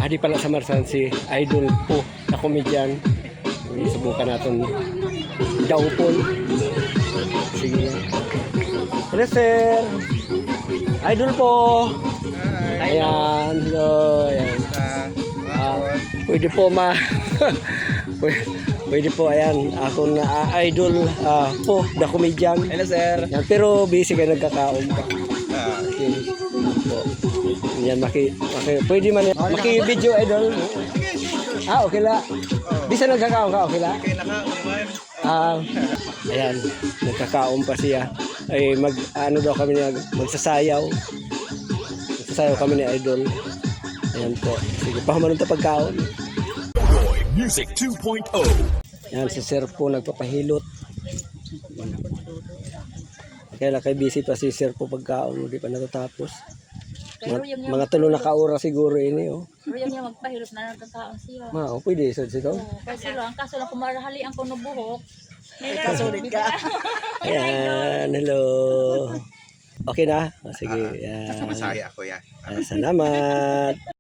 Adi pala sa Marsan si Idol po na komedyan. Subukan natin daw po. Sige na. Hello sir. Idol po. Ayan. Hello. Ayan. Pwede po pwede po, ayan, ako na idol po, the comedian. Hello sir. Yan, pero busy kayo nagkakaon pa. Okay. Po. Yan, pwede man maki-video idol. Okay la. Bisa nagkakaon ka, okay la? Okay, naka-uman. Ayan, nagkakaon pa siya. Ay, ano daw kami magsasayaw. Magsasayaw kami ni idol. Ayan po. Sige, pahaman ito pagkaon. Music 2.0. Yan, si sir po nagpapahilot. Kaya kay busy pa si sir po pagkaon, hindi pa natatapos. Mga tulo na kaura siguro ini, oh. Pero yung magpahilot na nagkakaon siya. Pwede isod sito. Kasi lang, kaso lang kumarahali ang kuno buhok. Kasunod ka. Ayan, hello. Okay na? Sige. Yan. Masaya ako yan. Salamat.